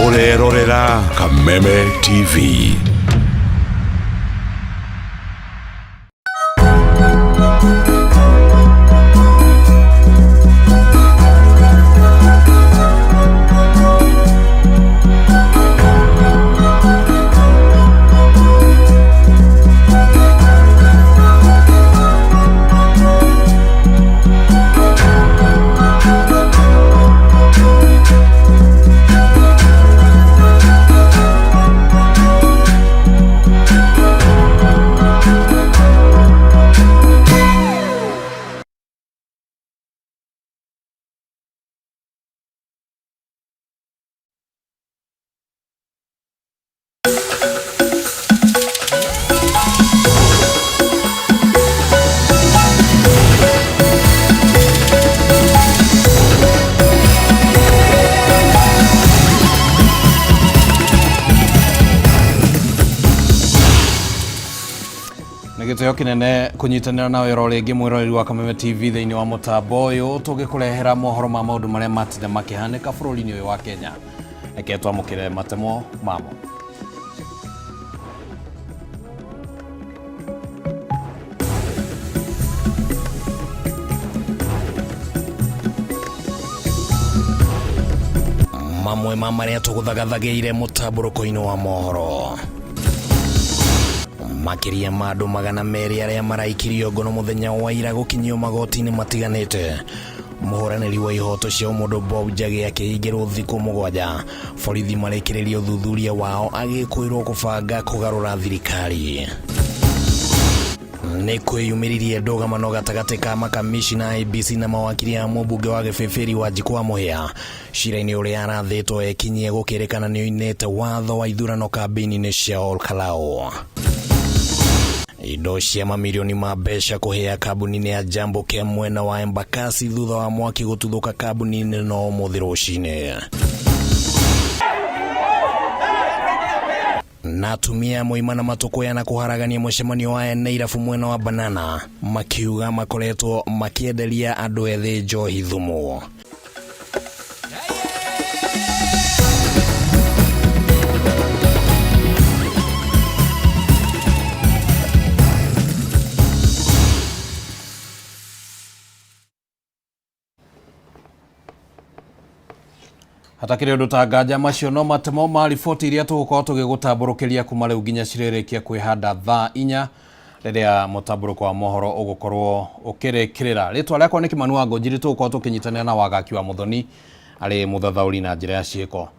Urerorera Kameme TV. Giteo kinene kunyitanira nawe rorengi mwiroreri wa Kameme TV thiini wa mutambo uyu tugikurehera mohoro ma maundu maria matinde makihanika bururi-ini uyu wa Kenya. Reke twamukire matemo mamo. Mamwe maria tuguthagathagiire mutamburuko-ini wa mohoro. Makiria mandu magana meri aria maraikirio ngono muthenya wa ira gukinyio magoti-ini matiganite. Muhuraniri wa ihoto cia mundu Bob Njagi akihingirwo thiku 7. Borithi marekiririo thuthuria wao agikwirwo kubanga kugarura thirikari. Ni kwiyumiririe ndugamano gatagati ka makamishina IEBC na mawakiri a mũmbunge wa Gĩbĩbĩri Wanjikũ wa Mũhĩa. Cira-inĩ ũrĩa arathĩtwo ekinyie gũkĩrĩkana nĩ oinĩte watho wa ithurano kambĩini-inĩ cia Olkalau. Indo cia mamirioni ma mbeca kuhea kambuni-inĩ ya Jambo Care mwena wa Embakasi thutha wa mwaki gũtuthũka kambuni-inĩ no ũmũthĩ rũcinĩ. Na atumia moimana matukuya na kuharagania mũcemanio wa Nairabu mwena wa Banana makiuga makoretwo makienderia andũ ethĩ njohi thumu. Hatakire undu tangaja macio no matemo ma riboti iria tugukorwo tugigutamburukiria kuma riu nginya ciririkia kwihanda thaa 4 riria mutamburuko wa mohoro ugukorwo ukirikirira. Ritwa riakwa ni Kimanu wa Ngonjiri, tugukorwo tukinyitanira na Wagaki wa Muthoni ari muthathauri na njira ya ciiko.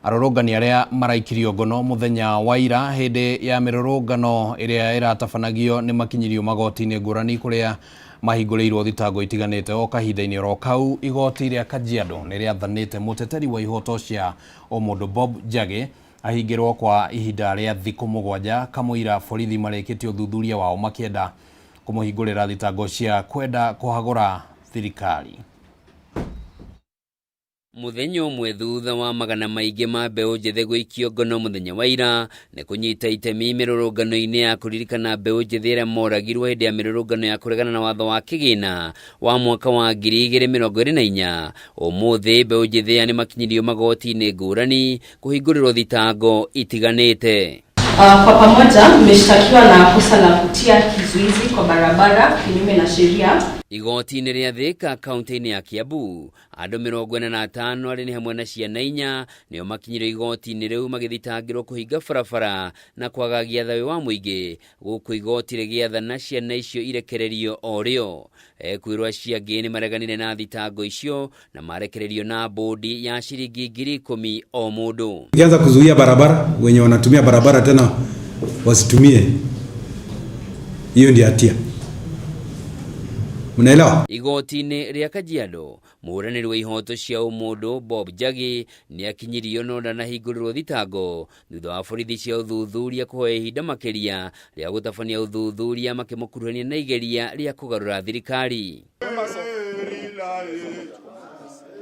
Arorongani aria maraikirio ngono muthenya wa ira hindi ya mirorongano iria iratabanagio ni makinyirio magoti-ini ngurani kuria mahingũrĩirwo thitango itiganĩte o kahinda-inĩ ro kau. Igoti rĩa Kajiado nĩ rĩathanĩte mũteteri wa ihoto cia mũndũ Bob Njagi ahingĩrwo kwa ihinda rĩa thikũ 7 kamũira borithi marĩkĩtie ũthuthuria wao makĩenda kũmũhingũrĩra thitango cia kwenda kũhagũra thirikari. Muthenya umwe thutha wa magana maingi ma mbeũ njĩthĩ gũikio ngono muthenya wa ira nĩ kũnyita itemi mĩrũrũngano-inĩ ya kũririkana mbeũ njĩthĩ arĩa moragirwo hĩndĩ ya mĩrũrũngano ya kũregana na watho wa kĩgĩna wa mwaka wa 2024. Ũmũthĩ mbeũ njĩthĩ nĩ makinyirio magoti-inĩ ngũrani kũhingũrĩrwo thitango itiganĩte. Kwa pamoja mmeshtakiwa na kosa la kutia kizuizi kwa barabara kinyume na sheria. Igoti-inĩ rĩa Thika kaunti-inĩ ya Kiambu andũ 45 arĩ hamwe na ciana 4 nĩo makinyirio igoti-inĩ rĩu magĩthitangĩrwo kũhinga barabara na kwagagia thayũ wa mũingĩ, gũkũ igoti rĩgĩathana ciana icio irekererio o rĩo. Kwĩrwo acio angĩ nĩ mareganire na thitango icio na marekererio na bodi ya shilingi 10,000 o mũndũ. Ukianza kuzuia barabara, wenye wanatumia barabara tena wasitumie, hiyo ndio hatia. Unaelewa? Igoti-inĩ rĩa Kajiado mũhuranĩri wa ihoto cia ũmũndũ Bob Njagi nĩ akinyirio no ndanahingũrĩrwo thitango thutha wa borithi cia ũthuthuria kũhoya ihinda makĩria rĩa gũtabania ũthuthuria makĩmũkuruhania na igeria rĩa kũgarũra thirikari.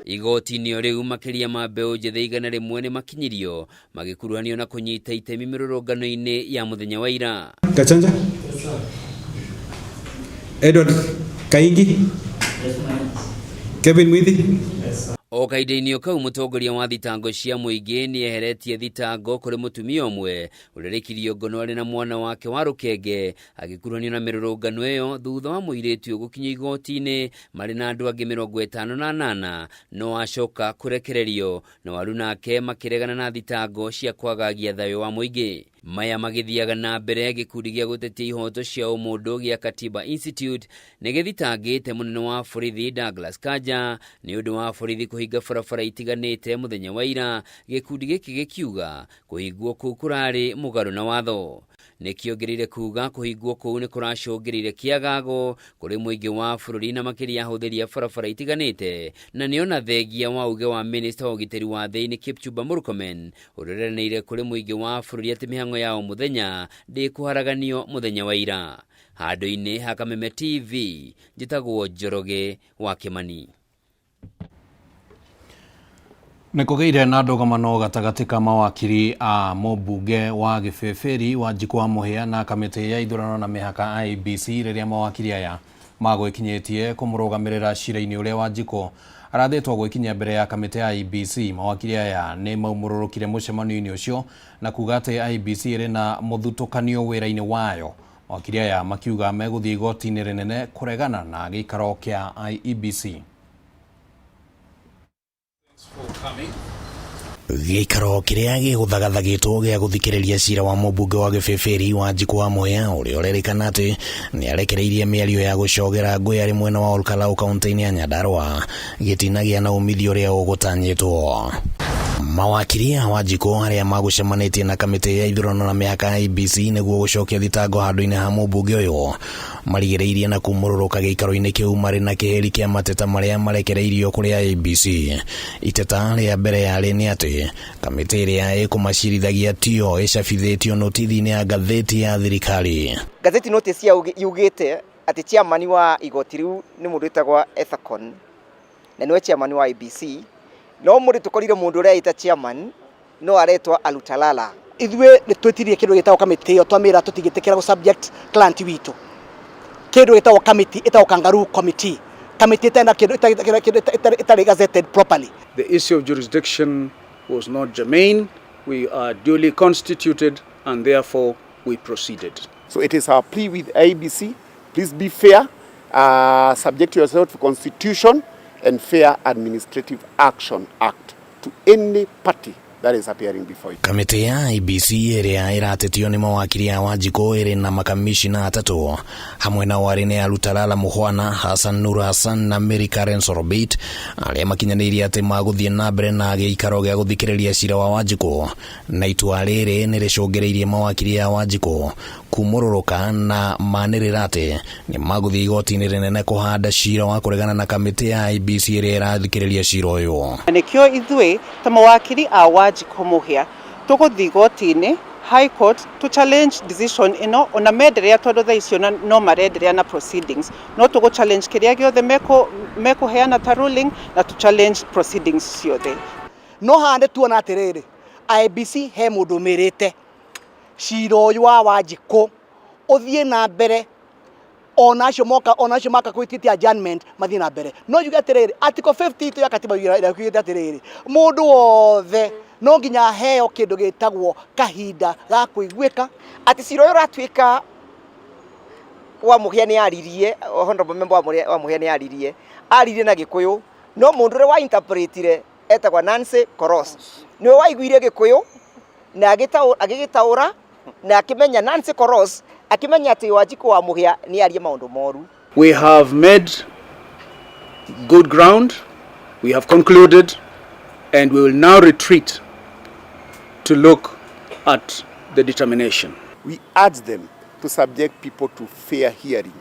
Igoti-inĩ rĩu makĩria ma mbeũ njĩthĩ 100 nĩ makinyirio magĩkuruhanio na kũnyita itemi mĩrũrũngano-inĩ ya muthenya wa ira. Kachanja? Edward Kaingi? Kevin Mwithi? O kahinda-inĩ kau mũtongoria wa thitango cia mũingĩ nĩeheretie thitango kũrĩ mũtumia ũmwe ũrĩrĩkirio ngono arĩ na mwana wake wa rũkenge agĩkuruhanio na mĩrũrũngano ĩyo thutha wa mũirĩtu gũkinya igoti-inĩ marĩ na andũ angĩ 58 no acoka kũrekererio na waru nake makĩregana na thitango cia kwagagia thayũ wa mũingĩ. Maya magĩthiaga na mbere gĩkundi gĩa gũtetia ihoto cia ũmũndũ gĩa Katiba Institute nĩgĩthitangĩte mũnene wa borithi Douglas Kanja nĩ ũndũ wa borithi kũhinga barabara itiganĩte mũthenya wa ira, gĩkundi gĩkĩ gĩkiuga kũhingwo kũu kũrarĩ mũgarũ na watho. Nĩkĩongereire kuga kũhingwo kũu nĩ kũracũngĩrĩire kĩagago kũrĩ mũingĩ wa bũrũri na makĩria ahũthĩri a barabara itiganĩte, na nĩona thengia wa uge wa minista wa ũgitĩri wa thĩinĩ Kipchumba Murkomen ũreranĩire kũrĩ mũingĩ wa bũrũri atĩ mĩhang'o yao mũthenya ndĩkũharaganio mũthenya wa ira. Handũ-inĩ ha Kameme TV, njĩtagwo Njoroge wa Kĩmani. Nĩkũgĩire na ndũgamano gatagatĩ ka mawakiri a mũmbunge wa Gĩbĩbĩri Wanjikũ wa Mũhĩa na kamĩtĩ ya ithurano na mĩhaka IEBC rĩrĩa mawakiri aya magwĩkinyĩtie kũmũrũgamĩrĩra cira-inĩ ũrĩa Wanjikũ arathĩtwo gwĩkinyia mbere ya kamĩtĩ ya IEBC. Mawakiri aya nĩ maumũrũrũkire mũcemanio-inĩ ũcio na kuga atĩ IEBC ĩrĩ na mũthutũkanio wĩra-inĩ wayo. Mawakiri aya makiuga megũthiĩ igoti-inĩ rĩnene kũregana na gĩikaro kĩa IEBC. Gĩikaro kĩrĩa gĩgũthagathagĩtwo gĩa gũthikĩrĩria cira wa mũmbunge wa Gĩbĩbĩri Wanjikũ wa Mũhĩa ũrĩa ũrerĩkana atĩ nĩarekereirie mĩario ya gũcogera ngũĩ arĩ mwena wa Olkalau kaunti-inĩ ya Nyandarua gĩtinagĩa na umithio ũrĩa ũgũtanyĩtwo. Mawakiri a Wanjikũ arĩa magũcemanĩtie na kamĩtĩ ya ithurano na mĩhaka IEBC nĩguo gũcokia thitango handũ-inĩ ha mũmbunge ũyũ marigĩrĩirie na kumũrũrũka gĩikaro-inĩ kĩu marĩ na kĩheri kĩa mateta marĩa marekereirio kũrĩ IEBC. Iteta rĩa mbere yarĩ nĩ atĩ kamĩtĩ ĩrĩa ĩkũmacirithagia tio ĩcabithĩtio notithi-inĩ ya ngathĩti ya thirikari. Ngathĩti notice yugĩte atĩ chairman wa igoti rĩu nĩ mũndũ wĩtagwo Ethacon na nĩwe chairman wa IEBC. No mũndũ tũkorire mũndũ ũrĩa aita chairman no aretwa Alutalala. Ithuĩ nĩ twĩtirie kĩndũ gĩtagwo kamĩtĩ ĩyo twamĩra tũtigĩtĩkĩra gũ subject client witũ. Kĩndũ gĩtagwo kamĩtĩ ĩtagwo kangaroo committee. Kamĩtĩ ĩtarĩ gazetted properly. The issue of jurisdiction was not germane. We are duly constituted and therefore we proceeded. So it is our plea with IEBC, please be fair, subject yourself to constitution and Fair Administrative Action Act to any party that is appearing before you. Kamĩtĩ ya IEBC ĩrĩa ĩratetio nĩ mawakiri a Wanjikũ ĩrĩ na makamishina atatũ hamwe na warĩ nĩ Alutalala Mukhwana, Hassan Nur Hassan na Mary Karen Sorobit arĩa makinyanĩirie atĩ magũthiĩ na mbere na gĩikaro gĩa gũthikĩrĩria cira wa Wanjikũ, na itua rĩrĩ nĩ rĩcũngĩrĩirie mawakiri a Wanjikũ kumũrũrũka na manĩrĩra atĩ nĩ magũthiĩ igoti-inĩ rĩnene kũhanda cira wa kũregana na kamĩtĩ ya IEBC ĩrĩa ĩrathikĩrĩria cira ũyũ. Nĩkĩo ithuĩ ta mawakiri a Wanjikũ Mũhĩa tũgũthiĩ igoti-inĩ High Court to challenge decision ĩno ona menderea tondũ thaa icio no marenderea na proceedings, no tũgũ challenge kĩrĩa gĩothe mekũheana ta ruling na to challenge proceedings ciothe. No hande tuona atĩrĩrĩ, IEBC he mũndũ mĩrĩte cira ũyũ wa Wanjikũ ũthiĩ na mbere, onacio maka kwĩtĩtia adjournment mathiĩ na mbere. No yuge atĩrĩrĩ, article 50 ya katiba ĩraugĩte atĩrĩrĩ, mũndũ wothe no nginya heo kĩndũ gĩtagwo kahinda ga kũiguĩka. Atĩ cira ũyũ ũratuĩka wa Mũhĩa nĩ aririe, honorable member wa Mũhĩa nĩ aririe na Gĩkũyũ, no mũndũ ũrĩa wa interpretire etagwo Nancy Koros nĩwe waiguire Gĩkũyũ na agĩgĩtaũra na akĩmenya Nancy Koros akimenya ati Wanjikũ wa Mũhĩa ni arie maundu moru. We have made good ground, we have concluded, and we will now retreat to look at the determination. We urge them to subject people to fair hearing.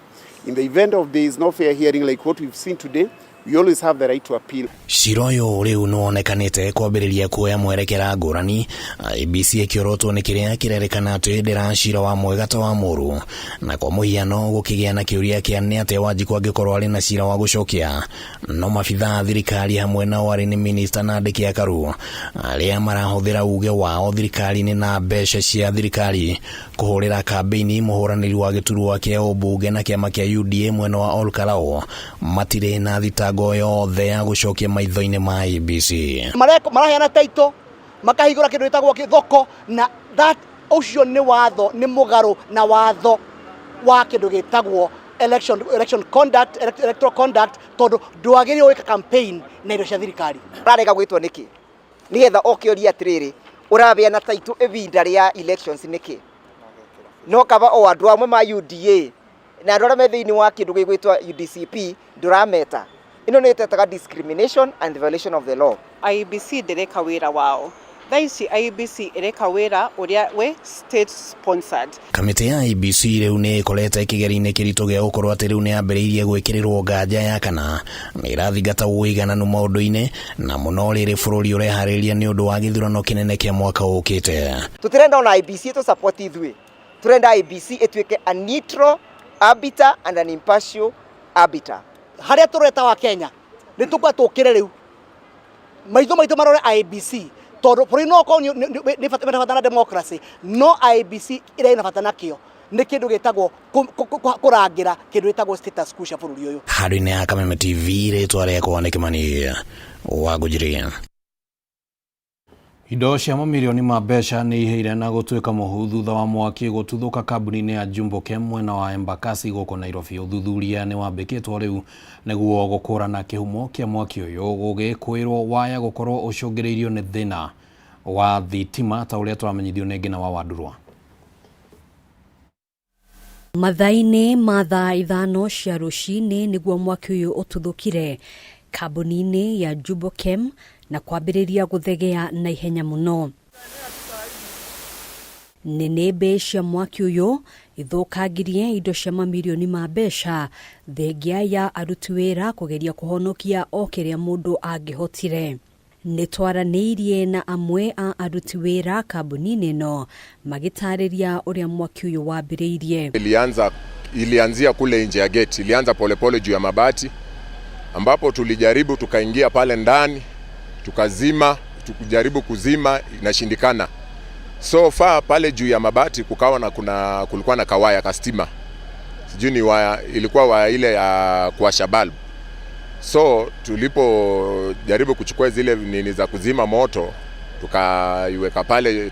In the event of there is no fair hearing like what we've seen today, we always have the right to appeal. Cira ũyũ rĩu nĩwonekanĩte kwambĩrĩria kuoya mwerekera ngũrani, IEBC ĩkĩorotwo nĩ kĩrĩa kĩrerĩkana atĩ ndĩra cira wa mwega ta wa mũru, na kwa mũhiano gũkĩgĩa na kĩũria kĩa nĩ atĩ Wanjikũ angĩkorwo arĩ na cira wa gũcokia, no mabithaa thirikari hamwe na warĩ nĩ minista na andĩki a Karu arĩa marahũthĩra uge wao thirikari-inĩ na mbeca cia thirikari kũhũrĩra kambĩini mũhũranĩri wa gĩturwa kĩa ũmbunge na kĩama kĩa UDA mwena wa Olkalau matirĩ na thitango mĩbango yothe ya gũcokia maitho-inĩ ma IEBC. Maraheana taito makahingũra kĩndũ gĩtagwo thoko, na that ũcio nĩ watho, nĩ mũgarũ na watho wa kĩndũ gĩtagwo election conduct, electoral conduct, tondũ ndwagĩrĩirwo gwĩka campaign na indo cia thirikari. Ũrarega gwĩtwo nĩkĩ? Nĩgetha okĩũria atĩrĩrĩ, ũrabeana taito ivinda rĩa elections nĩkĩ? No kaba o andũ amwe ma UDA na andũ arĩa me thĩinĩ wa kĩndũ gĩgwĩtwo UDCP ndũrameta. Ĩno nĩ ĩtetaga discrimination and violation of the law. IEBC ndĩreka wĩra wao. Thaici IEBC ĩreka wĩra ũrĩa we state sponsored. Kamĩtĩ ya IEBC rĩu nĩ ĩkoretwo ĩkĩgeria kĩritũ gĩa gũkorwo atĩ rĩu nĩ yambĩrĩirie gwĩkĩrĩrwo nganja ya kana nĩ ĩrathingata ũigananu maũndũ-inĩ na mũno rĩrĩ bũrũri ũreharĩrĩria nĩ ũndũ wa gĩthurano kĩnene kĩa mwaka ũkĩte. Tũtirenda ona IEBC to support ithuĩ. Turenda IEBC ĩtuĩke a neutral arbiter and an impartial arbiter. Harĩa tũreta wa Kenya nĩ tũkwa tũkĩre rĩu maitho maitũ marore IEBC, tondũ bũrũri no ko nĩ bata democracy, no IEBC ĩrĩa ĩna bata nakĩo nĩ kĩndũ gĩtagwo kũrangĩra kĩndũ gĩtagwo status quo cia bũrũri ũyũ. Handũ-inĩ ya Kameme TV rĩtwa rĩakwa nĩ Kĩmani wa Ngũnjĩrĩ. Indo cia mamirioni ma mbeca nĩ iheire na gũtuĩka mũhu thutha wa mwaki gũtuthũka kambuni-inĩ ya Jumbochem mwena wa Embakasi gũkũ Nairobi. Ũthuthuria nĩ wambĩkĩtwo rĩu nĩguo gũkũrana kĩhumo kĩa mwaki ũyũ, gũgĩkwĩrwo waya gũkorwo ũcũngĩrĩirio nĩ thĩna wa thitima ta ũrĩa twamenyithio nĩ Ngina wa Wandurwa. Mathaa-inĩ ma thaa 5 cia rũcinĩ nĩguo mwaki ũyũ ũtuthũkire kambuni-inĩ ya Jumbochem na kwambĩrĩria gũthegea na ihenya mũno. Nĩnĩmbe cia mwaki ũyũ ithũkangirie indo cia mamirioni ma mbeca thengia ya aruti wĩra kũgeria kũhonokia o kĩrĩa mũndũ angĩhotire. Nĩtwaranĩirie na amwe a aruti wĩra kambuni-inĩ ĩno magĩtarĩria ũrĩa mwaki ũyũ wambĩrĩirie. Ilianzia kule nje ya gate, ilianza polepole juu ya mabati ambapo tulijaribu tukaingia pale ndani tukazima, tukijaribu kuzima inashindikana. So far pale juu ya mabati kukawa na kulikuwa na kawaya kastima. Sijui ni waya, ilikuwa waya ile ya kuwasha bulb. So tulipo jaribu kuchukua zile nini za kuzima moto, tukaiweka pale,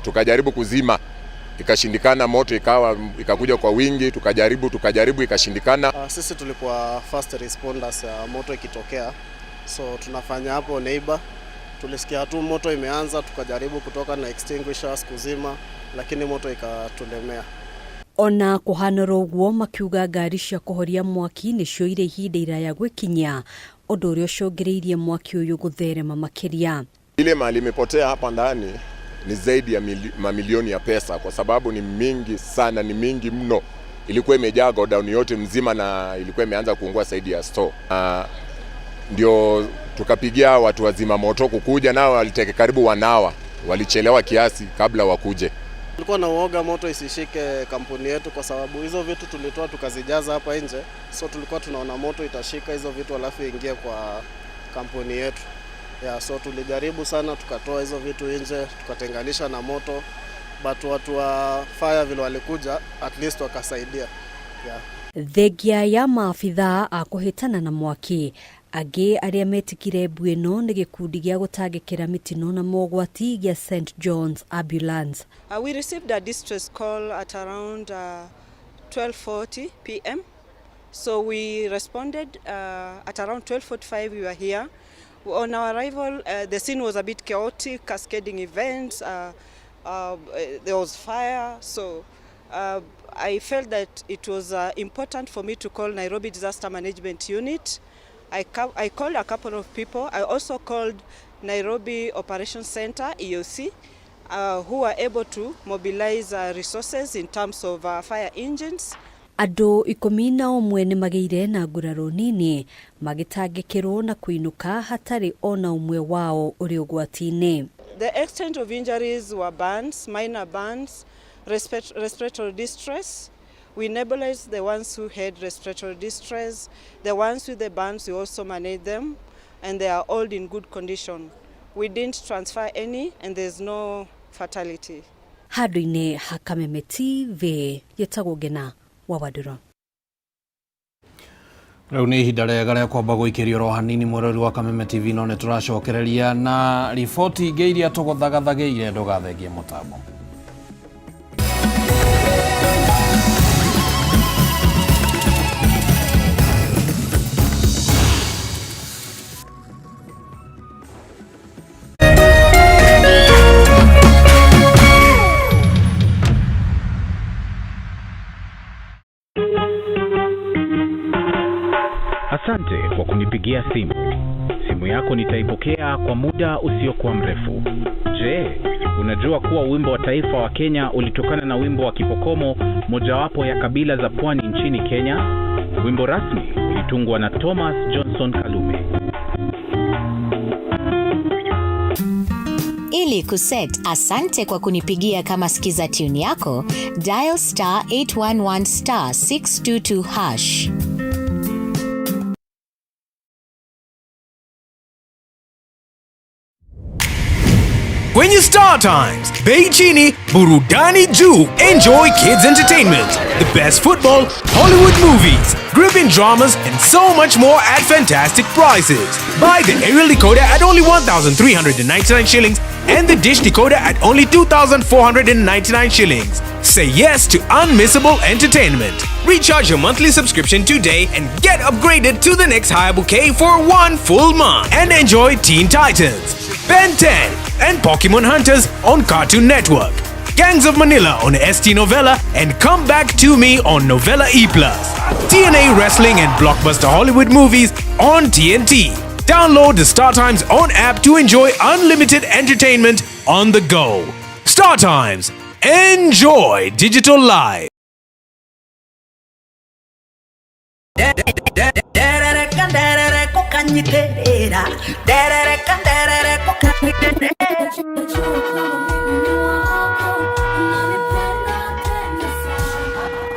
tukajaribu kuzima, ikashindikana. Moto ikakuja kwa wingi, tukajaribu ikashindikana. Sisi tulikuwa first responders ya moto ikitokea. So tunafanya hapo neighbor, tulisikia tu moto imeanza, tukajaribu kutoka na extinguishers kuzima, lakini moto ikatulemea. Ona kũhanĩrwo ũguo makiuga ngari cia kũhoria mwaki nĩcio irĩ ihinda iraya gwĩkinyia, ũndũ ũrĩa ũcũngĩrĩirie mwaki ũyũ gũtherema makĩria. Ile mali imepotea hapa ndani ni zaidi ya mamilioni ya pesa, kwa sababu ni mingi sana, ni mingi mno. Ilikuwa imejaa godown yote mzima na ilikuwa imeanza kuungua zaidi ya store. Ndio tukapigia watu wazima moto kukuja, nao waliteke karibu wanawa, walichelewa kiasi kabla wakuje. Tulikuwa na uoga moto isishike kampuni yetu, kwa sababu hizo vitu tulitoa tukazijaza hapa nje. So tulikuwa tunaona moto itashika hizo vitu alafu ingie kwa kampuni yetu. So tulijaribu sana, tukatoa hizo vitu nje, tukatenganisha na moto, but watu wa fire vile walikuja at least wakasaidia. Thengia ya maabithaa a kũhĩtana na mwaki, angĩ arĩa metikire mbu ĩno nĩ gĩkundi gĩa gũtangĩkĩra mĩtino na mogwati gĩa St. John's Ambulance. We received a distress call at around 12:40 p.m. So we responded at around 12:45. We were here. On our arrival, the scene was a bit chaotic, cascading events. There was fire. So I felt that it was important for me to call Nairobi Disaster Management Unit. I called a couple of people. I also called Nairobi Operations Center, EOC, who were able to mobilize resources in terms of fire engines. Andũ 11 nĩ magĩire na nguraro nini magĩtangĩkĩrwo na kũinũka hatarĩ ona ũmwe wao ũrĩ ũgwati-inĩ. The extent of injuries were burns, minor burns, respiratory distress. We nebulized the ones who had respiratory distress. The ones with the burns, we also managed them, and they are all in good condition. We didn't transfer any, and there's no fatality. Handũ-inĩ ha Kameme TV, yetagwo Ngina wa Wandurwa. Rĩu nĩ ihinda rĩega rĩa kwamba gũikĩrio ro hanini mwerori wa Kameme TV, no nĩ tũracokereria na riboti ingĩ iria tũgũthagathagĩire, ndũgathengie mũtambo. Asante kwa kunipigia simu. Simu yako nitaipokea kwa muda usiokuwa mrefu. Je, unajua kuwa wimbo wa taifa wa Kenya ulitokana na wimbo wa Kipokomo, mojawapo ya kabila za pwani nchini Kenya? Wimbo rasmi ulitungwa na Thomas Johnson Kalume. Ili kuset asante kwa kunipigia kama skiza tune yako, dial *811*622#. Kwenye Star Times, bei chini, burudani juu. Enjoy kids entertainment, the best football, Hollywood movies, gripping dramas, and so much more at fantastic prices. Buy the aerial decoder at only 1,399 shillings and the dish decoder at only 2,499 shillings. Say yes to unmissable entertainment. Recharge your monthly subscription today and get upgraded to the next higher bouquet for 1 full month. And enjoy Teen Titans, Ben 10, and Pokemon Hunters on Cartoon Network, Gangs of Manila on ST Novella, and Come Back to Me on Novella E+, TNA Wrestling and Blockbuster Hollywood movies on TNT. Download the Star Times On app to enjoy unlimited entertainment on the go. Star Times. Enjoy digital life.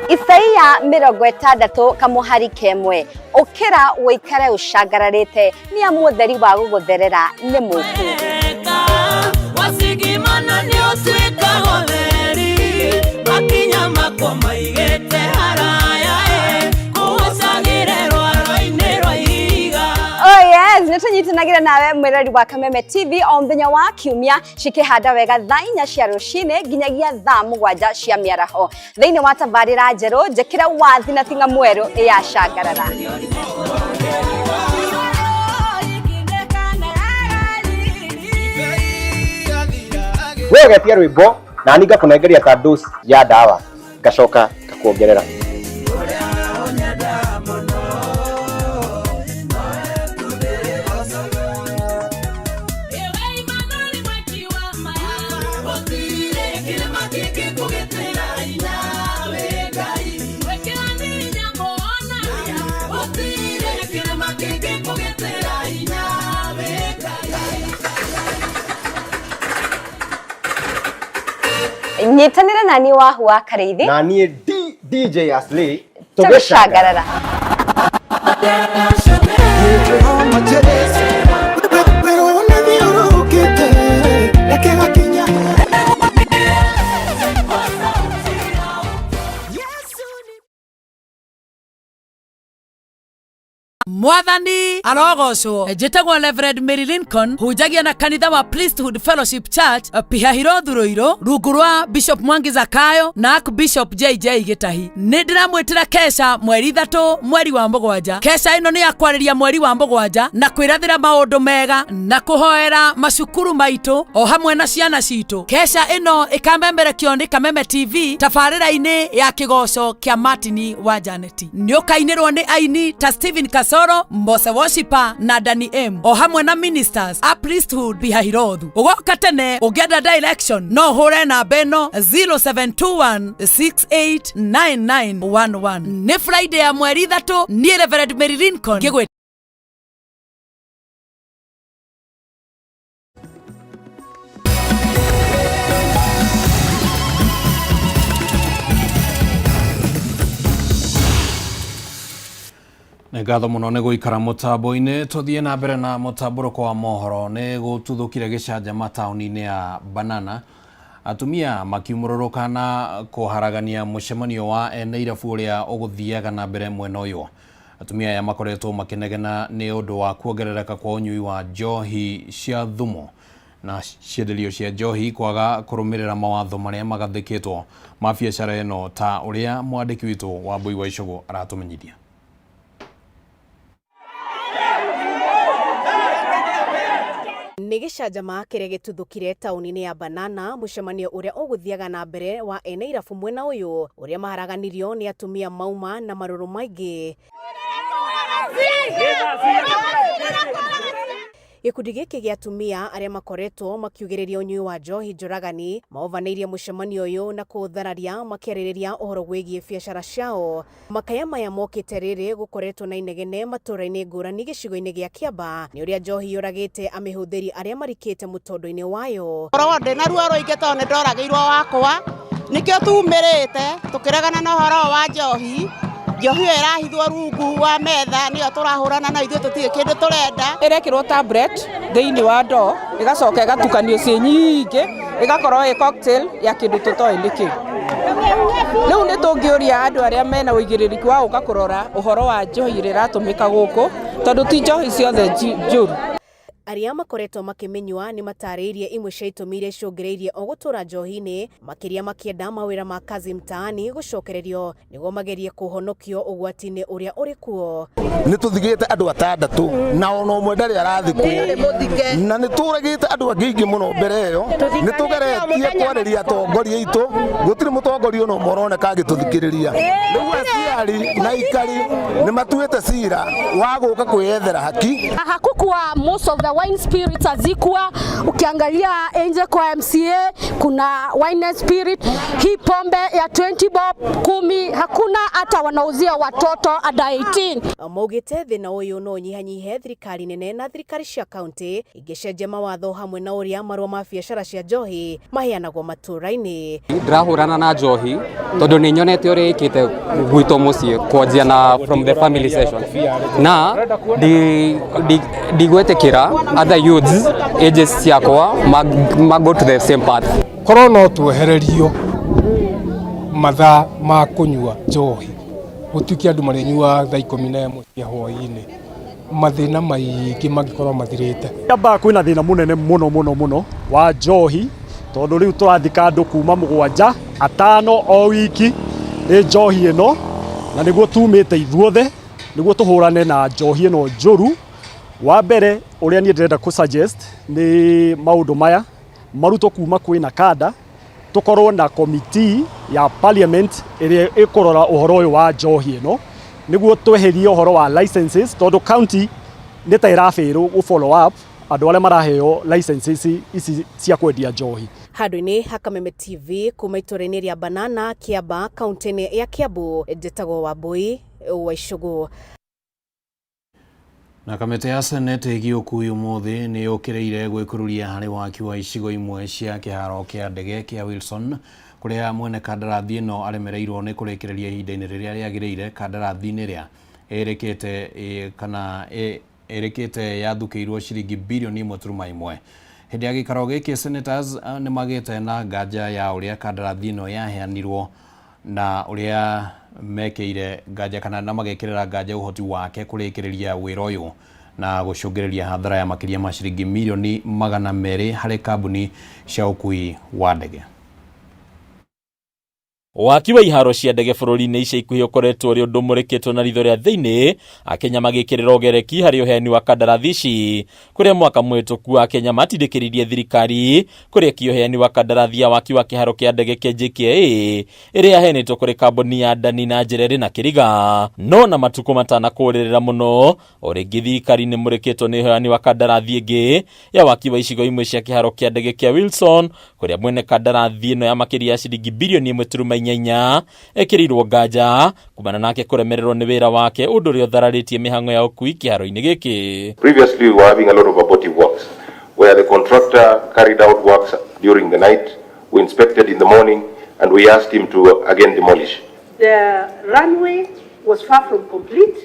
Isaia 60 kamuhari kemwe ukira wikare ushagararite ni amutheri wa gugutherera ni muku wasigimana ni osweka hotheri makinya makoma igete haraya kuwasagire rwaro-ini rwa ihiga. Oh yes, nĩtũnyitanagira nawe mwĩrori wa Kameme TV o mũthenya wa kiumia cikĩhanda wega thaa 4 cia rũcinĩ nginyagia thaa 7 cia mĩaraho thĩinĩ wa tabarĩra njerũ njĩkĩra wathi na tinga mwerũ ĩyacangarara. Wewe getia rwimbo na ninga kunengeria ta dose ya dawa ngacoka ngakuongerera. Nyitanira nani wahua Kareithi na niĩ DJ Asli tũgĩcangarara. Mwathani arogocwo. Njĩtagwo Reverend Mary Lincoln, hunjagia na kanitha wa Priesthood Fellowship Church Pihahiro Thuruiro rungu rwa Bishop Mwangi Zakayo na Archbishop JJ Gitahi. Nĩ ndĩramwĩtĩra kesha mweri 3 mweri wa Mũgwanja. Kesha ĩno nĩ ya kwarĩria mweri wa Mũgwanja na kwĩrathĩra maũndũ mega na kũhoera macukuru maitũ o hamwe na ciana citũ. Kesha ĩno ĩkamemerekio nĩ Kameme TV tabarĩra-inĩ ya kĩgoco kĩa Martin wa Janeti. Nĩ ũkainĩrwo nĩ aini ta Stephen Kasoro, Mbose Worshiper na Danny M o hamwe na ministers a Priesthood Pihahirothu. Ugoka tene ũngĩenda direction no hũre namba ĩno 0721689911. Nĩ Friday ya mweri 3 niĩ Reverend Mary Lincoln ngĩgwĩta. Ngatho muno nĩ gũikara mũtambo-inĩ. Tũthiĩ na mbere na mũtambũrũko wa mohoro. Nĩ gũtuthũkire gĩcanjama taũni-inĩ ya Banana, atumia makiumũrũrũka na kũharagania mũcemanio wa ene irabu ũrĩa ũgũthiaga na mbere mwena ũyũ. atumia aya makoretwo makinegena ni undu wa kuongerereka kwa unyui wa njohi cia thumu na cienderio cia njohi kwaga kurumirira mawatho maria magathikitwo ma biacara ino, ta uria mwandiki witu Wambui wa Icogo aratumenyithia. Nĩ gĩcanjama kĩrĩa gĩtuthũkire taũni-inĩ ya Banana, mũcemanio ũrĩa ũgũthiaga na mbere wa ene irabu mwena ũyũ ũrĩa maharaganirio nĩ atumia mauma na marũrũ maingĩ. Gĩkundi gĩkĩ gĩa atumia arĩa makoretwo makiugĩrĩria ũnyui wa njohi njũragani maovanĩirie mũcemanio ũyũ na kũũthararia makĩarĩrĩria ũhoro wĩgiĩ biacara ciao. Makaya maya mokĩte rĩrĩ gũkoretwo na inegene matũra-inĩ ngũrani gĩcigo-inĩ gĩa Kĩamba nĩ ũrĩa njohi yũragĩte amĩhũthĩri arĩa marikĩte mũtondo-inĩ wayo. Ũhoro ndĩ na ruo rũingĩ tondũ nĩ ndoragĩirwo wakwa, nĩkĩo tumĩrĩte tũkĩregana na ũhoro wa njohi. Njohi ĩrahithwo rungu wa metha nĩyo tũrahũrana na ithuĩ tũtirĩ kĩndũ tũrenda. Ĩrekĩrwo tablet thĩinĩ wa ndoo ĩgacoka ĩgatukanio ciĩ nyingĩ ĩgakorwo ĩ cocktail ya kĩndũ tũtoĩ nĩ kĩĩ. Rĩu nĩ tũngĩũria andũ arĩa mena ũigĩrĩrĩki wa gũka kũrora ũhoro wa njohi ĩrĩa ĩratũmĩka gũkũ, tondũ ti njohi ciothe njũru. Arĩa makoretwo makĩmenywa nĩ matarĩirie imwe cia itũmi iria icũngĩrĩirie o gũtũra njohi-inĩ, makĩria makĩenda mawĩra ma kazi mtaani gũcokererio nĩguo magerie kũhonokio ũgwati-inĩ ũrĩa ũrĩ kuo. Nĩ tũthigĩte andũ 6 na ona ũmwe ndarĩ arathikwo, na nĩ tũragĩte andũ angĩ mũno mbere ĩyo. Nĩ tũgeretie kwarĩria atongoria aitũ, gũtirĩ mũtongoria ona ũmwe ũroneka agĩtũthikĩrĩria. Rĩu aciari na ikari nĩ matuĩte cira wa gũka kwĩyethera haki. Hakukuwa most of the wine spirits hazikuwa. Ukiangalia nje kwa MCA kuna wine spirit, hii pombe ya 20 bob 10 hakuna, hata wanauzia watoto under 18. Maugĩte thĩna ũyũ no nyihanyihe thirikari nene na thirikari cia kaunti ingĩcenjia mawatho hamwe na ũrĩa marũa ma biacara cia njohi maheanagwo matũra-inĩ. Ndĩrahũrana na njohi tondũ nĩ nyonete ũrĩa ĩkĩte gwitũ mũciĩ kwanjia na from the family session, na ndigwĩtĩkĩra other youths ages ciakwa go to the same path. Korwo no twehererio mathaa ma kũnyua njohi, gũtuĩke andũ marĩnyua thaa 11 cia hwaĩ-inĩ, mathĩna maingĩ mangĩkorwo mathirĩte. Kĩamba kwĩna thĩna mũnene mũno wa njohi, tondũ rĩu tũrathika andũ kuma 7 5 o wiki nĩ njohi ĩno, na nĩguo tumĩte ithuothe nĩguo tũhũrane na njohi ĩno njũru. Wa mbere ũrĩa niĩ ndĩrenda kũ suggest nĩ maũndũ maya marutwo kuma kwĩna kada, tũkorwo na committee ya parliament ĩrĩa ĩkũrora ũhoro ũyũ wa njohi ĩno nĩguo tweherie ũhoro wa licenses, tondũ county nĩ ta ĩrabĩrwo gũ follow up andũ arĩa maraheo licenses ici cia kwendia njohi. Handũ-inĩ ha Kameme TV kuma itũra-inĩ rĩa Banana, Kĩamba, kaunti-inĩ ya Kiambu, njĩtagwo Wambui wa Icogo. Na kamĩtĩ ya Senate ĩgĩũkui ũmũthĩ nĩ yũkĩrĩire gwĩkururia harĩ waki wa icigo imwe cia kĩharo kĩa ndege kĩa Wilson, kũrĩa mwene kandarathi ĩno aremereirwo nĩ kũrĩkĩrĩria ihinda-inĩ rĩrĩa rĩagĩrĩire kandarathi-inĩ ĩrĩa ĩrĩkĩte yathukĩirwo ciringi birioni 1.1. Hĩndĩ ya gĩikaro gĩkĩ senators nĩ magĩte na nganja ya ũrĩa kandarathi ĩno yaheanirwo na ũrĩa mekĩire nganja kana na magekĩrĩra nganja ũhoti wake kũrĩkĩrĩria wĩra ũyũ na gũcũngĩrĩria hathara ya makĩria ma ciringi mirioni 200 harĩ kambuni cia ũkui wa ndege. Waki wa iharo cia ndege bũrũri-inĩ ica ikuhĩ ũkoretwo ũrĩ ũndũ mũrĩkĩtwo na ritho rĩa thĩinĩ, Akenya magĩkĩrĩra ũgereki harĩ ũheani wa kandarathi ici, kũrĩa mwaka mũhĩtũku Akenya matindĩkĩrĩirie thirikari kũrĩkia ũheani wa kandarathi ya waki wa kĩharo kĩa ndege kĩa JKA ĩrĩa yaheanĩtwo kũrĩ kambuni ya Dani na Njĩrere na Kĩriga. No na matukũ matanakũrĩrĩra mũno, o rĩngĩ thirikari nĩ mũrĩkĩtwo nĩ ũheani wa kandarathi ĩngĩ ya waki wa icigo imwe cia kĩharo kĩa ndege kĩa Wilson, kũrĩa mwene kandarathi ĩno ya makĩria ya ciringi birioni 1.8 ekĩrĩirwo nganja kumana nake kũremererwo nĩ wĩra wake, ũndũ ũrĩa ũthararĩtie mĩhang'o ya ũkui kĩharo-inĩ gĩkĩ. Previously we were having a lot of abortive works where the contractor carried out works during the night, we inspected in the morning and we asked him to again demolish. The runway was far from complete.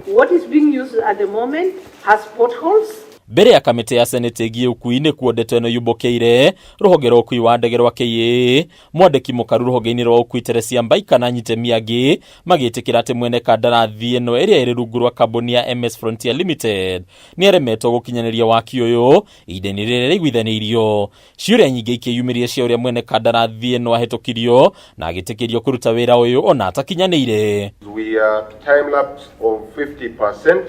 What is being used at the moment has potholes. mbere ya kamĩtĩ ya senate ĩgiĩ ũkui nĩ kuo ndeto ĩno yumbokeire rũhonge rwa ũkui wa ndege rwa KAA. Mwandĩki mũkaru rũhonge-inĩ rwa ũkui Teresia Mbaika na nyitemi angĩ magĩtĩkĩra atĩ mwene kandarathi ĩno ĩrĩa ĩrĩ rungu rwa kambuni ya MS Frontier Limited nĩ aremetwo gũkinyanĩria waki ũyũ ihinda-inĩ rĩrĩa rĩiguithanĩirio. Ciũria nyingĩ ikĩyumĩria cia ũrĩa mwene kandarathi ĩno ahĩtũkirio na agĩtĩkĩrio kũruta wĩra ũyũ ona atakinyanĩire. We are time lapse of 50%,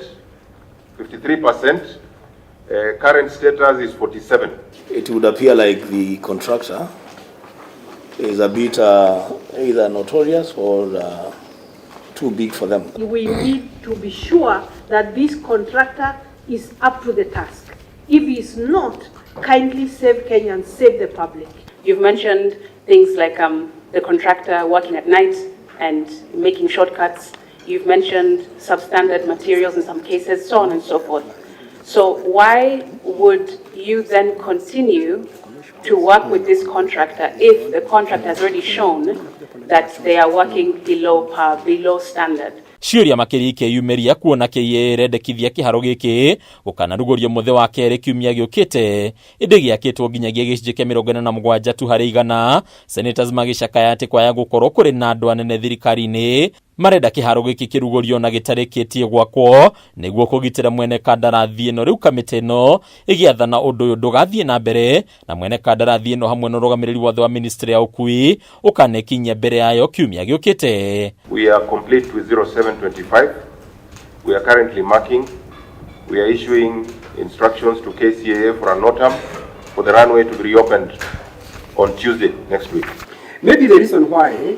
53%. Current status is 47. It would appear like the contractor is a bit either notorious or too big for them. We need to be sure that this contractor is up to the task. If he is not, kindly save Kenyans, save the public. You've mentioned things like the contractor working at night and making shortcuts. You've mentioned substandard materials in some cases, so on and so forth. So why would you then continue to work with this contractor if the contractor has already shown that they are working below par, below standard? Ciũria makĩria ikĩyumĩria kuona KAA rendekithia kĩharo gĩkĩ gũkanarugũrio mũthĩ wa kerĩ kiumia gĩũkĩte, ĩndĩ gĩakĩtwo nginyagia gĩcunjĩ kĩa 47 tu harĩ 100. Senators magĩcakaya atĩ kwaya gũkorwo kũrĩ na andũ anene thirikari-inĩ marenda kĩharo gĩkĩ kĩrugũrio na gĩtarĩkĩtie gwakwo nĩguo kũgitĩra mwene kandarathi ĩno. Rĩu kamĩtĩ ĩno ĩgĩathana ũndũ ũyũ ndũgathiĩ na mbere na mwene kandarathi ĩno hamwe na ũrũgamĩrĩri wothe wa ministry ya ũkui ũkanekinyia mbere yayo kiumia gĩũkĩte. We are complete with 0725. We are currently marking. We are issuing instructions to KCAA for an autumn for the runway to be reopened on Tuesday next week. Maybe the reason why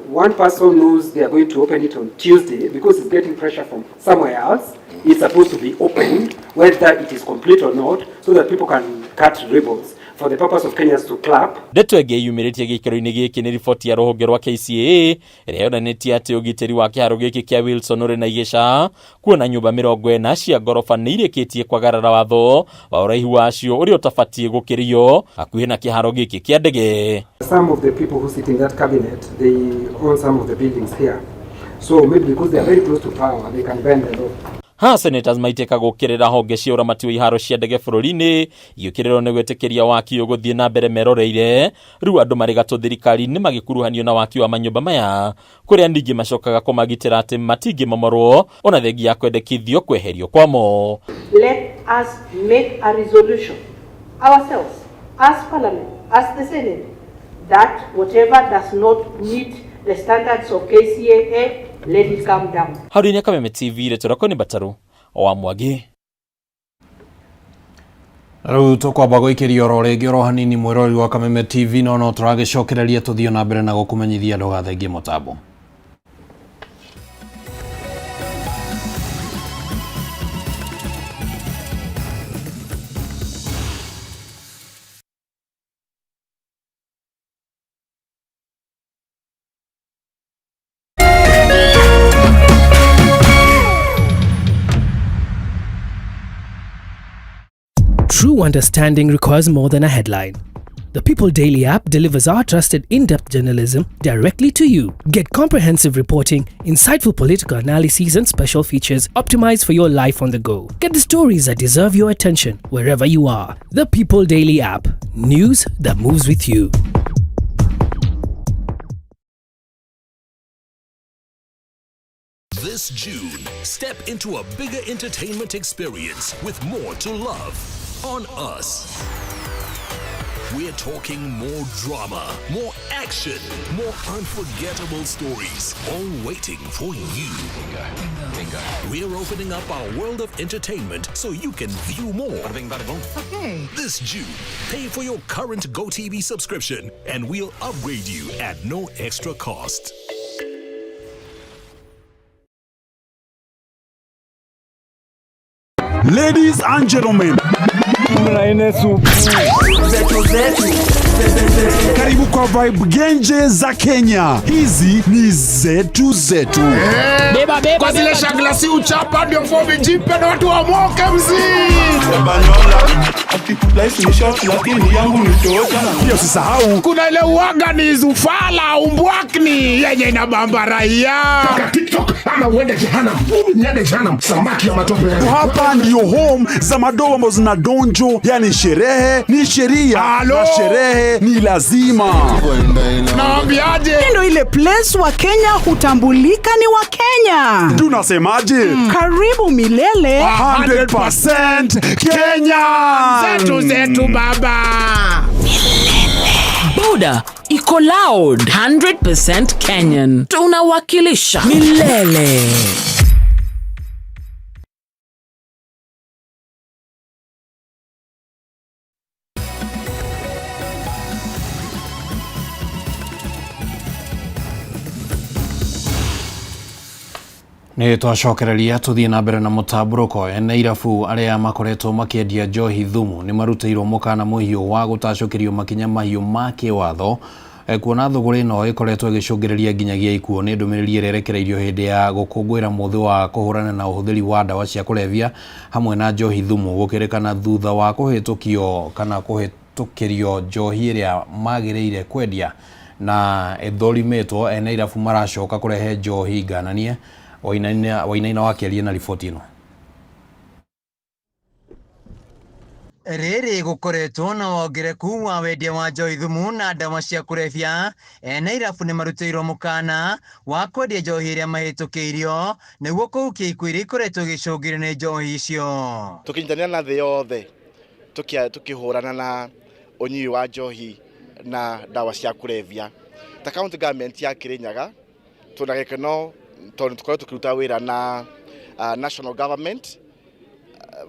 one person knows they are going to open it on Tuesday because it's getting pressure from somewhere else. It's supposed to be opened, whether it is complete or not, so that people can cut ribbons for the purpose of Kenyans to clap. Ndeto ĩngĩ yumĩrĩtie gĩkĩro-inĩ gĩkĩ nĩ riboti ya rũhonge rwa KCAA ĩrĩa yonanĩtie atĩ ũgitĩri wa kĩharo gĩkĩ kĩa Wilson ũrĩ na igĩca, kuona nyũmba 40 cia ngoroba nĩ irĩkĩtie kwagarara watho wa ũraihu wacio ũrĩa ũtabatiĩ gũkĩrio hakuhĩ na kĩharo gĩkĩ kĩa ndege. Some of the people who sit in that cabinet, they own some of the buildings here. So maybe because they are very close to power, they can bend the law. Ha senators maitĩka gũkĩrĩra honge cia ũramati wa iharo cia ndege bũrũri-inĩ igĩkĩrĩrwo nĩ gwĩtĩkĩria waki ũgũthiĩ na mbere meroreire. Rĩu andũ marĩ gatũ thirikari-inĩ magĩkuruhanio na waki wa manyũmba maya, kũrĩa ningĩ macokaga kũmagitĩra atĩ matingĩmomorwo ona thengia ya kwendekithio kweherio kwamo. Let us make a resolution ourselves, as Parliament, as the Senate, that whatever does not meet the standards of KCAA, let it come down. Haurinya Kameme TV retorako ni Bataru wa Mwangi. Rĩu tũkwamba gũikĩria oro rĩngĩ oro hanini mwĩrori wa Kameme TV no tũragĩcokereria tũthiĩ na mbere na gũkũmenyithia ndũgathengie mũtambo. True understanding requires more than a headline. The People Daily app delivers our trusted in-depth journalism directly to you. Get comprehensive reporting, insightful political analyses and special features optimized for your life on the go. Get the stories that deserve your attention wherever you are. The People Daily app. News that moves with you. This June, step into a bigger entertainment experience with more to love on Us. We're talking more drama, more action, more unforgettable stories, all waiting for you. Bingo. We're opening up our world of entertainment so you can view more. Okay. This June, pay for your current GoTV subscription and we'll upgrade you at no extra cost. Ladies and gentlemen, Karibu kwa vibe genje za Kenya. Hizi ni zetu. Beba. Kwa zile shaglasi uchapa ndio fomi jipe na watu wa moke Pia usisahau kuna ile uaga ni zufala umbwakni yenye inabamba raia. TikTok ama uende jehanamu. Niende jehanamu samaki ya matope. Hapa ndio home za madogo ambazo zinadonjo, yani sherehe ni sheria na sherehe ni lazima. Naambiaje? Ndio ile place wa Kenya hutambulika ni wa Kenya. Tunasemaje? Karibu milele 100% Kenya. Zetu baba. Buda iko loud 100% Kenyan. Tunawakilisha milele. Nĩ twacokereria tuthie na mbere na mũtambũrũko. Ene irabu aria makoretwo makĩendia njohi thumu nĩ marutĩirwo mũkana mũhiũ wa gũtacũkĩrio makinya mahiũ ma kĩwatho kuona thũgũrĩ ĩno ĩkoretwo ĩgĩcũngĩrĩria nginyagia ikuũ nĩ ndũmĩrĩri ĩrĩa ĩrekereirio hĩndĩ ya gũkũngũĩra mũthĩ wa kũhũrana na ũhũthĩri wa ndawa cia kũrebia hamwe na njohi thumu gũkĩrĩkana thutha wa kũhĩtũkio kana kũhĩtũkĩrio njohi ĩrĩa magĩrĩire kwendia na ĩthũrimĩtwo. Ene irabu maracoka kũrehe njohi ngananie. Wainaina wakĩaria na riboti ĩno. Rĩrĩ gũkoretwo na wongereku wa wendia wa njohi thumu na ndawa cia kũrebia. Ene irabu nĩ marutĩirwo mũkana wa kwendia njohi ĩrĩa mahĩtũkĩirio nĩguo kũhukia ikuũ iria ikoretwo igĩcũngĩrĩrio nĩ njohi icio. Tũkĩnyitanĩra na thĩ yothe tukihũrana na ũnyui wa njohi na ndawa cia kũrebia. Ta county government ya Kirinyaga tunagĩkeno tondũ tukoretwo tukiruta wĩra na national government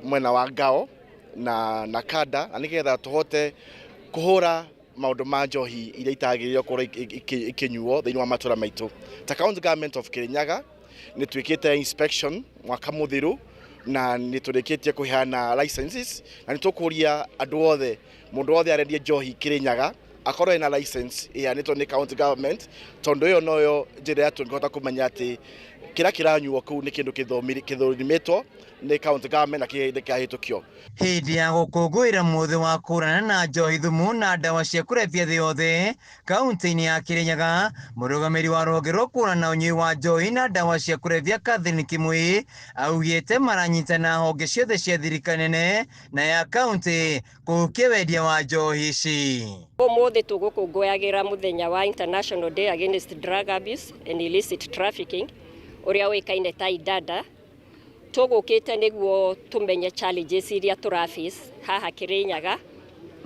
mwena wa ngao na kada na nĩgetha tuhote kuhura maũndũ ma njohi iria itagĩrĩire gũkorwo ikinyuo thĩinĩ wa matũra maitũ. Ta county government of Kirinyaga nĩ twĩkĩte inspection mwaka mũthiru na nĩ tũrĩkĩtie kũheana licenses na nĩ tũkũria andũ othe mũndũ wothe arendia njohi Kirinyaga akorwo ena license iheanĩtwo nĩ county government tondũ ĩyo noyo njĩra ya tũngĩhota kũmenya atĩ kĩrĩa kĩranyuo kũu nĩ kĩndũ kĩthũrimĩtwo nĩ county government na kĩahĩtũkio. Hĩndĩ ya gũkũngũĩra mũthĩ wa kũhũrana na njohi thumu na ndawa cia kũrebia thĩ yothe kaunti-inĩ ya Kirinyaga, mũrũgamĩrĩri wa rũhonge rwa kũhũrana na ũnyui wa njohi na ndawa cia kũrebia Catherine Kimui augĩte maranyitana honge ciothe cia thirikari nene na ya kaunti kũhukia wendia wa njohi ici. Ũmũthĩ tũgũkũngũyagĩra mũthenya wa International Day Against Drug Abuse and Illicit Trafficking ũrĩa wĩkaine ta idada. Tũgũkĩte nĩguo tũmenye challenges iria tũraface haha Kirinyaga.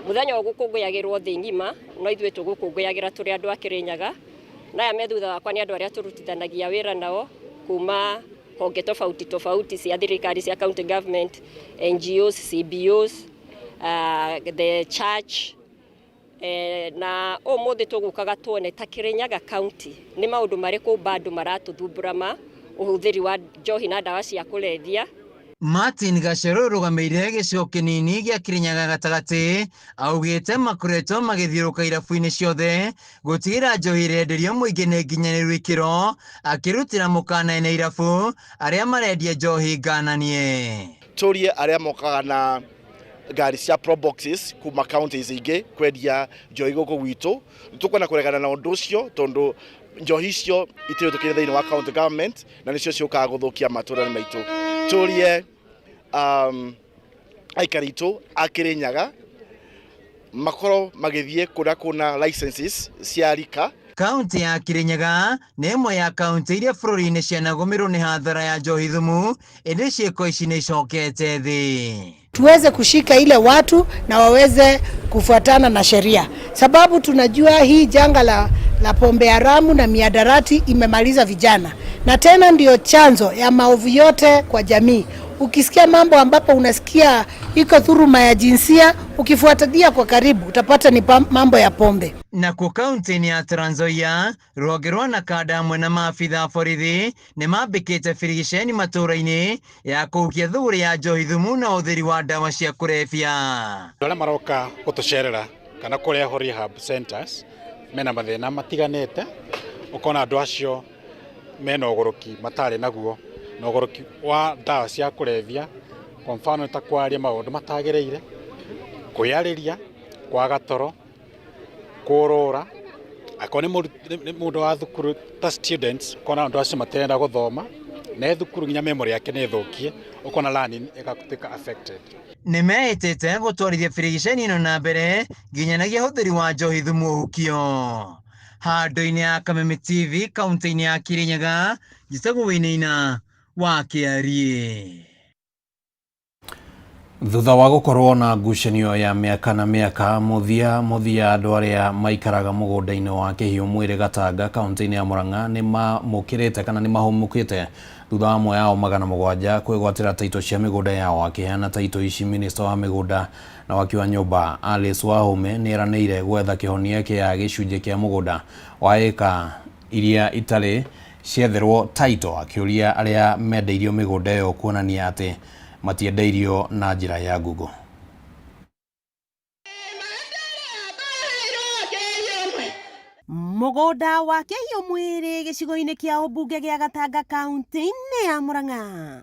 Mũthenya ũgũkũngũyagĩrwo thĩ ng'ima no ithuĩ tũgũkũngũyagĩra tũrĩ andũ a Kirinyaga. Na aya me thutha wakwa nĩ andũ arĩa tũrutithanagia wĩra nao kuma honge tofauti cia thirikari cia county government, NGOs, CBOs, the church. Na ũmũthĩ tũgũkaga tuone ta Kirinyaga county nĩ maũndũ marĩkũ bado maratũthumbũra ma ũhũthĩri wa njohi na ndawa cia kũrebia. Martin Gacheru rũgamĩrĩire gĩcigo kĩnini gĩa Kirinyaga gatagatĩ augĩte makoretwo magĩthiũrũka irabu-inĩ ciothe gũtigĩra njohi irenderio mũingĩ nĩ nginyanĩru ikĩro, akĩrutĩra mũkana ene irabu arĩa marendia njohi ngananie. Tũrie arĩa mokaga na ngari cia pro boxes kuma counties ingĩ kwendia njohi gũkũ gwitũ, nĩtũkwenda kũregana na ũndũ ũcio tondũ njohi icio itirĩ tũkĩrĩ thĩinĩ wa county government na nĩcio ciũkaga gũthũkia matũra-inĩ maitũ. Tũrie aikari itũ a Kirinyaga makorwo magĩthiĩ kũrĩa kuna licenses cia rika. Kaunti ya Kirinyaga nĩ ĩmwe ya kaunti iria bũrũri-inĩ cianagũmĩrwo nĩ hathara ya njohi thumu, ĩndĩ ciĩko ici nĩ icokete thĩ. Tuweze kushika ile watu na waweze kufuatana na sheria, sababu tunajua hii janga la pombe haramu na miadarati imemaliza vijana na tena ndio chanzo ya maovu yote kwa jamii. Ukisikia mambo ambapo unasikia iko dhuluma ya jinsia, ukifuatilia kwa karibu utapata ni mambo ya pombe. Na kwa kaunti ya Trans Nzoia, rũhonge rwa NACADA hamwe na maabitha a borithi nĩ mambĩkĩte birigiceni matũra-inĩ ya kũhukia thũgũrĩ ya njohi thumu na ũthĩri wa ndawa cia kũrebia. Arĩa maroka gũtũcerera kana kuria ho rehab centers mena mathina matiganete ukona andu acio mena ogoroki matare naguo na ogoroki wa dawa cia kulevya kwa mfano ta kwaria maundu matagireire kuyariria kwaga toro kurora akone mundu wa thukuru ta students kona andu acio matirenda guthoma na thukuru nginya memory yake ni thukie ukona learning igatuika affected. Nĩ mehĩtĩte gũtwarithia birigiceni ĩno na mbere nginyanagia ũhũthĩri wa njohi thumu ũhukio. Handũ-inĩ ya Kameme TV kaunti-inĩ ya Kirinyaga, njĩtagwo Wĩinaina wa Kĩarie. Thutha wa gũkorwo na ngucanio ya mĩaka na mĩaka, mũthia andũ arĩa maikaraga mũgũnda-inĩ wa Kĩhiũ Mwĩrĩ Gatanga kaunti-inĩ ya Murang'a nĩ mamũkĩrĩte kana nĩ mahũmũkĩte thutha wa amwe yao 700 kwĩgwatĩra taito cia mĩgũnda yao. Akĩheana taito ici, minista wa mĩgũnda na waki wa nyũmba Alice Wahome nĩ eranĩire gwetha kĩhonia kĩa gĩcunjĩ kĩa mũgũnda wa eka iria itarĩ cietherwo taito, akĩũria arĩa mendeirio mĩgũnda ĩyo kuonania atĩ matiendeirio na njĩra ya Google. Mũgũnda wa Kĩhiũ Mwĩrĩ gĩcigo-inĩ kĩa ũmbunge gĩa Gatanga kaunti-inĩ ya Murang'a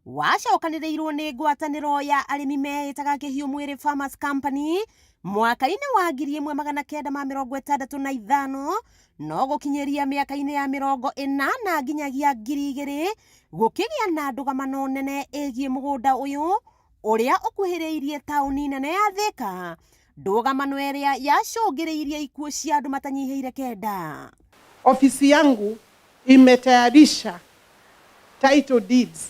wacokanĩrĩirwo nĩ ngwatanĩro ya arĩmi meĩtaga Kĩhiũ Mwĩrĩ Farmers Company mwaka-inĩ wa 1965 no gũkinyĩria mĩaka-inĩ ya 80 nginyagia 2000 gũkĩgĩa na ndũgamano nene ĩgiĩ mũgũnda ũyũ ũrĩa ũkuhĩrĩirie taũni nene ya Thika, ndũgamano ĩrĩa yacũngĩrĩirie ikuũ cia andũ matanyihĩire 9. Ofisi yangu imetayarisha title deeds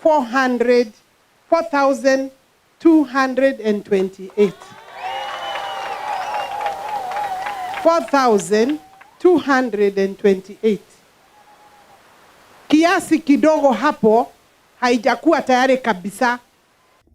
4,228 4,228. Kiasi kidogo hapo haijakuwa tayari kabisa.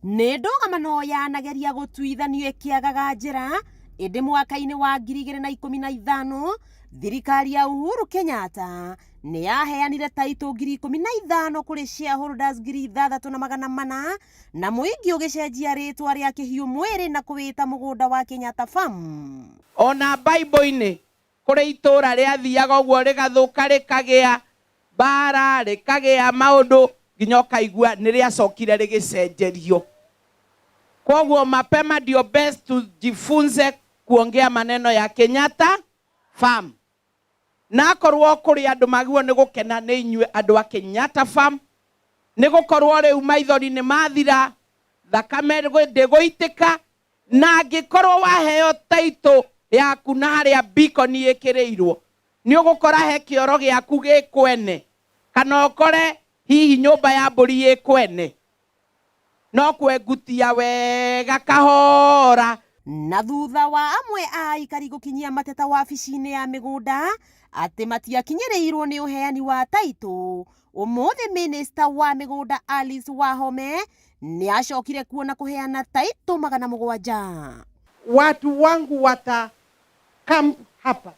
Nĩ ndũgamano yanageria gũtuithanio ĩkĩagaga njĩra, ĩndĩ mwaka-inĩ wa 2015 thirikari ya Uhuru Kenyatta nĩ yaheanire taito 15,000 kũrĩ shareholders 6,400 na mũingĩ ũgĩcenjia rĩtwa rĩa Kĩhiũ Mwĩrĩ na kũwĩta mũgũnda wa Kenyatta Farm. Ona Bible-inĩ kũrĩ itũra rĩathiaga ũguo rĩgathũka rĩkagĩa bara rĩkagĩa maũndũ nginya ũkaigua nĩ rĩacokire rĩgĩcenjerio. Kwa mapema ndio best tujifunze kuongea maneno ya Kenyatta Farm. Na korwo kũrĩ andũ magĩrĩirwo nĩ gũkena nĩ inyuĩ andũ a Kenyatta Farm, nĩ gũkorwo rĩu maithori nĩ mathira, thakame ndĩgũitĩka, na angĩkorwo waheo taito yaku na harĩa beacon ĩkĩrĩirwo nĩ ũgũkora he kĩoro gĩaku gĩkwene, kana ũkore hihi nyũmba ya mbũri ĩkwene, no kwengutia wega kahora. Na thutha wa amwe a aikari gũkinyia mateta wabici-inĩ ya mĩgũnda atĩ matiakinyĩrĩirwo nĩ ũheani wa taito, ũmũthĩ minista wa mĩgũnda Alice Wahome nĩ acokire kuona kũheana taito 700. Watu wangu camp hapa,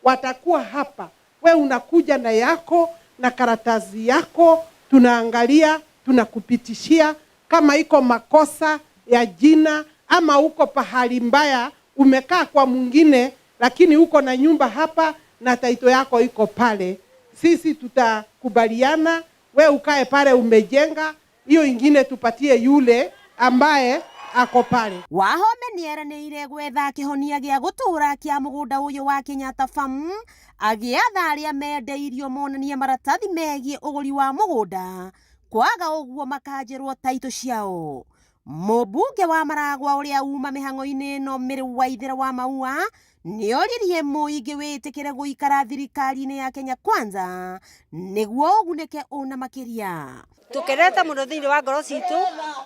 watakuwa hapa. We unakuja na yako na karatasi yako, tunaangalia, tunakupitishia kama iko makosa ya jina ama uko pahali mbaya, umekaa kwa mwingine lakini uko na nyumba hapa na taito yako iko pale, sisi tutakubaliana we ukae pale umejenga, hiyo ingine tupatie yule ambaye ako pale. Wahome nĩeranĩire gwetha kĩhonia gĩa gũtũra kĩa mũgũnda ũyũ wa Kenyatta Farm, agĩatha arĩa mendeirio monanie maratathi megiĩ ũgũri wa mũgũnda, kwaga ũguo makanjerwo taito ciao. Mũmbunge wa Maragwa ũrĩa uma mĩhang'o-inĩ ĩno Mary Waithera wa Maua nĩoririe mũingĩ wĩtĩkĩre gũikara thirikari-inĩ ya Kenya Kwanza nĩguo ũgunĩke ũna makĩria. Tukereta mũno thĩinĩ wa ngoro citũ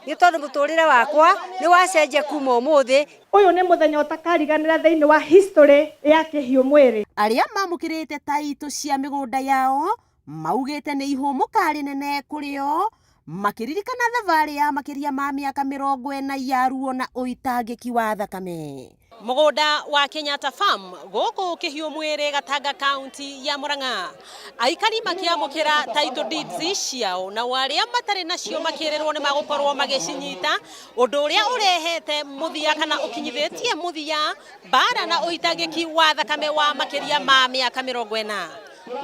nĩ tondũ mũtũrĩre wakwa nĩ wacenjia kuma ũmũthĩ. Ũyũ nĩ mũthenya ũtakariganĩra thĩinĩ wa history ya Kĩhiũ Mwĩrĩ. Arĩa mamũkĩrĩte taito cia mĩgũnda yao maugĩte nĩ ihũmũka rĩnene kũrĩ o, makiririkana thabarĩ ya makĩria ma mĩaka 40 ya ruo na ũitangĩki wa thakame. Mũgũnda wa Kenyatta Farm gũkũ Kĩhiũ Mwĩrĩ Gatanga County ya Murang'a, aikari makĩamũkĩra title deeds ciao na arĩa matarĩ nacio makĩrĩrwo nĩ magũkorwo magĩcinyita, ũndũ ũrĩa ũrehete mũthia kana ũkinyithĩtie mũthia mbara na ũitangĩki wa thakame wa makĩria ma mĩaka 40.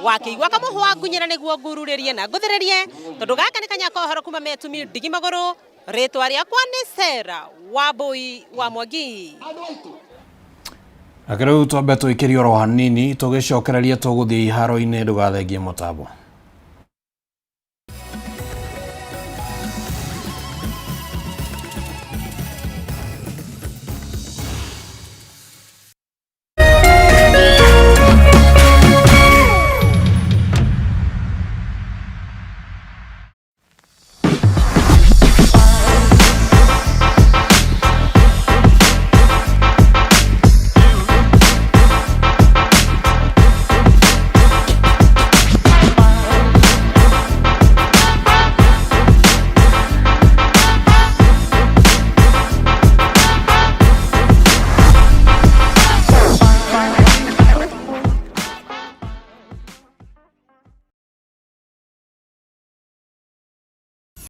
Wakĩigua kamũhwa ngunyĩra nĩguo ngururĩrie na ngũthĩrĩrie, tondũ gaka nĩ kanyakohoro kuma Metumi Ndigi Magũrũ, rĩtwa rĩakwa nĩ Sarah Wambui wa Mwangi. Akĩrĩu twambe twĩkĩrie oro hanini tũgĩcokereria tũgũthiĩ iharo-inĩ ndũgathengie mũtambo.